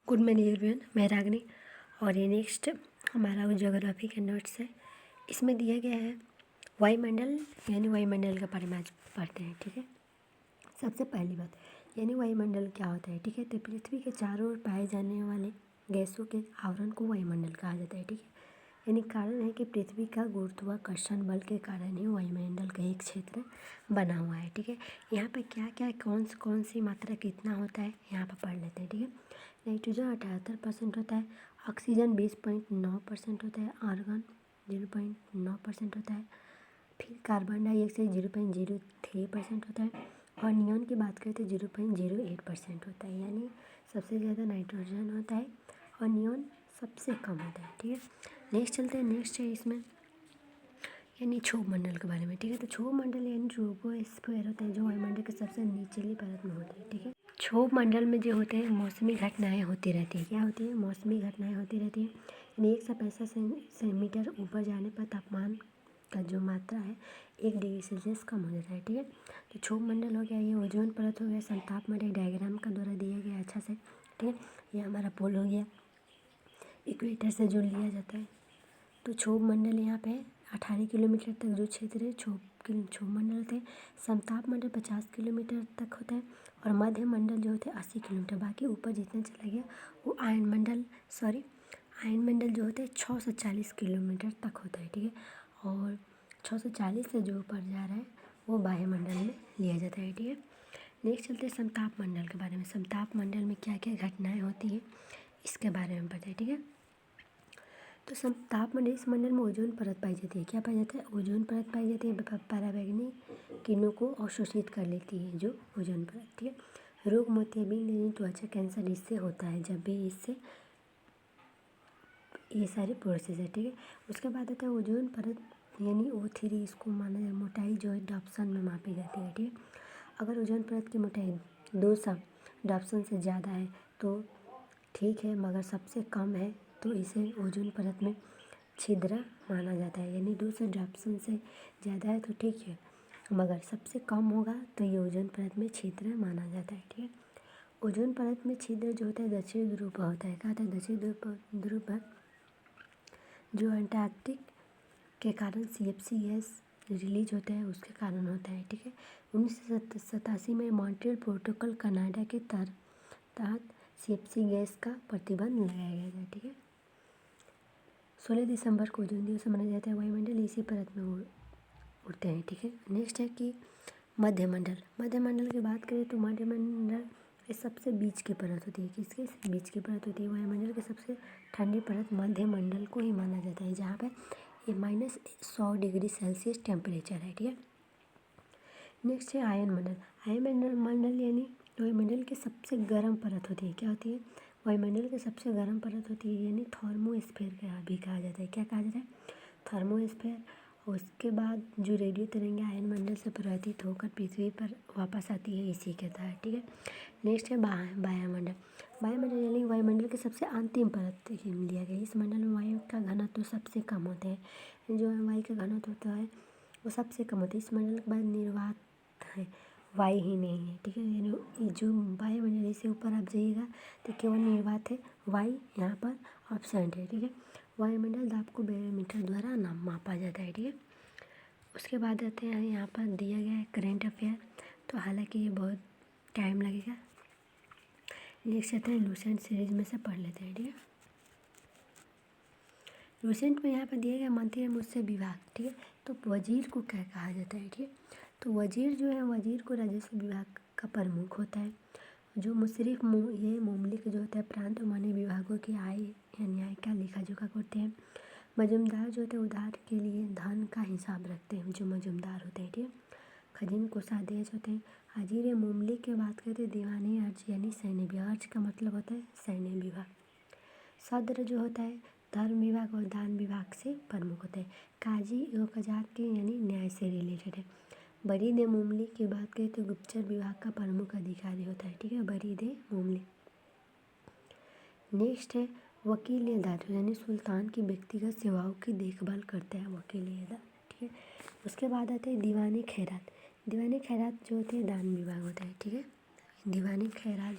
Good morning everyone, मैं रागनी। और ये नेक्स्ट हमारा ज्योग्राफी के नोट्स है। इसमें दिया गया है वायुमंडल, यानी वायुमंडल के बारे में आज पढ़ते हैं। ठीक है, सबसे पहली बात यानी वायुमंडल क्या होता है। ठीक है, तो पृथ्वी के चारों ओर पाए जाने वाले गैसों के आवरण को वायुमंडल कहा जाता है। ठीक है, यानी कारण है कि पृथ्वी का गुरुत्वाकर्षण बल के कारण ही वायुमंडल का एक क्षेत्र बना हुआ है। ठीक है, यहाँ पे क्या क्या कौन सी मात्रा कितना होता है यहाँ पर पढ़ लेते हैं। ठीक है, नाइट्रोजन 78% होता है, ऑक्सीजन 20.9% होता है, आर्गन 0.9% होता है, फिर कार्बन डाइऑक्साइड 0.03% होता है, और नियॉन की बात करें तो 0.08% होता है। यानी सबसे ज़्यादा नाइट्रोजन होता है और नियॉन सबसे कम होता है। ठीक है, नेक्स्ट चलते हैं। नेक्स्ट है इसमें यानी क्षोभ मंडल के बारे में। ठीक है, तो क्षोभ मंडल यानी ट्रोपोस्फीयर होता है जो वायुमंडल के सबसे निचली परत में होता है। ठीक है, क्षोभ मंडल में जो होते हैं मौसमी घटनाएं होती रहती है। क्या होती है? मौसमी घटनाएं होती रहती है। यानी 165 सेंटीमीटर ऊपर जाने पर तापमान का जो मात्रा है 1 डिग्री सेल्सियस कम हो जाता है। ठीक है, तो क्षोभ मंडल हो गया, ये ओजोन परत हो गया, संताप मंडल डायग्राम का द्वारा दिया गया अच्छा से। ठीक है, ये हमारा पोल हो गया, इक्वेटर से जोड़ लिया जाता है। तो क्षोभ मंडल यहाँ पे 18 किलोमीटर तक जो क्षेत्र है क्षोभ मंडल होते हैं। समताप मंडल 50 किलोमीटर तक होता है, और मध्य मंडल जो होते हैं 80 किलोमीटर। बाकी ऊपर जितना चला गया वो आयन मंडल जो होते हैं 640 किलोमीटर तक होता है। ठीक है, और 640 से जो ऊपर जा रहा है वो वायुमंडल में लिया जाता है। ठीक है, नेक्स्ट चलते हैं समताप मंडल के बारे में। समताप मंडल में क्या क्या घटनाएं होती है इसके बारे में पता है। ठीक है, तो समताप मंडल, इस मंडल में ओजोन परत पाई जाती है। क्या पाई जाता है? ओजोन परत पाई जाती है। पराबैंगनी किरणों को अवशोषित कर लेती है जो ओजोन परत। ठीक है, रोग मोतियाबिंद यानी त्वचा कैंसर इससे होता है जब भी इससे ये सारे प्रोसेस है। ठीक है, उसके बाद आता है ओजोन परत यानी O3, इसको माना जाए मोटाई जो है डाप्सन में मापी जाती है। ठीक है, अगर ओजोन परत की मोटाई 200 डाप्सन से ज़्यादा है तो ठीक है, मगर सबसे कम है तो इसे ओजोन परत में छिद्र माना जाता है। यानी 200 डाप्सन से ज़्यादा है तो ठीक है, मगर सबसे कम होगा तो ये ओजोन परत में छिद्र माना जाता है। ठीक है, ओजोन परत में छिद्र जो होता है दक्षिण ध्रुव पर होता है। क्या होता है? दक्षिण ध्रुव पर जो अंटार्कटिक के कारण CFC गैस रिलीज होता है उसके कारण होता है। ठीक है, 1987 में मॉन्ट्रियल प्रोटोकॉल कनाडा के तहत CFC गैस का प्रतिबंध लगाया गया था। ठीक है, 16 दिसंबर को ओजोन दिवस मनाया जाता है। वायुमंडल इसी परत में उड़ते हैं। ठीक है, नेक्स्ट है कि मध्यमंडल की बात करें तो मध्यमंडल ये सबसे बीच की परत होती है। किसके बीच की परत होती है? वायुमंडल की सबसे ठंडी परत मध्यमंडल को ही माना जाता है, जहाँ पे ये -100 डिग्री सेल्सियस टेम्परेचर है। ठीक है, नेक्स्ट है आयन मंडल यानी वायुमंडल की सबसे गर्म परत होती है। क्या होती है? वायुमंडल की सबसे गर्म परत होती है, यानी थर्मोस्फीयर का भी कहा जाता है। क्या कहा जाता है? थर्मोस्फीयर। उसके बाद जो रेडियो तरंगें आयन मंडल से परावर्तित होकर पृथ्वी पर वापस आती है इसी के तहत। ठीक है, नेक्स्ट है वायुमंडल यानी वायुमंडल की सबसे अंतिम परत लिया गया। इस मंडल में वायु का घनत्व सबसे कम होता है। जो वायु का घनत्व होता है वो सबसे कम होता है। इस मंडल के बाद निर्वात है, वायु ही नहीं है। ठीक है, यानी जो वायुमंडल से ऊपर आप जाइएगा तो केवल निर्वात है, वायु यहाँ पर ऑब्सेंट है। ठीक है, वायुमंडल दाब को बैरोमीटर द्वारा मापा जाता है। ठीक है, उसके बाद आते हैं यहाँ पर दिया गया है करेंट अफेयर। तो हालांकि ये बहुत टाइम लगेगा, नेक्स्ट आते हैं लूसेंट सीरीज में से पढ़ लेते हैं। ठीक है, लूसेंट में यहाँ पर दिया गया मंत्री एवं उससे विभाग। ठीक है, तो वजीर को क्या कहा जाता है? ठीक है, तो वजीर जो है, वजीर को राजस्व विभाग का प्रमुख होता है। जो मुशर्रिफ ये मुमलिक जो होता है प्रांत और अन्य विभागों की आय या न्याय का लेखा जोखा करते हैं। मजूमदार जो होते हैं उधार के लिए धन का हिसाब रखते हैं, जो मजूमदार होते हैं। ठीक है, खजीन कोषाध्यक्ष होते हैं। हाजिर या मुमलिक की बात करते हैं दीवानी अर्ज यानी सैन्य विभाग। अर्ज का मतलब होता है सैन्य विभाग। सद्र जो होता है धर्म विभाग और दान विभाग से प्रमुख होता है। काजी और कजात के यानी न्याय से रिलेटेड है। बरीद मुमली की बात करें तो गुप्तचर विभाग का प्रमुख अधिकारी होता है। ठीक है, बरीद मुमली। नेक्स्ट है वकील या दार यानी सुल्तान की व्यक्तिगत सेवाओं की देखभाल करता है वकील या दार। ठीक है, उसके बाद आते हैं दीवानी खैरात। दीवानी खैरात जो होते हैं दान विभाग होता है। ठीक है, दीवानी खैरात जो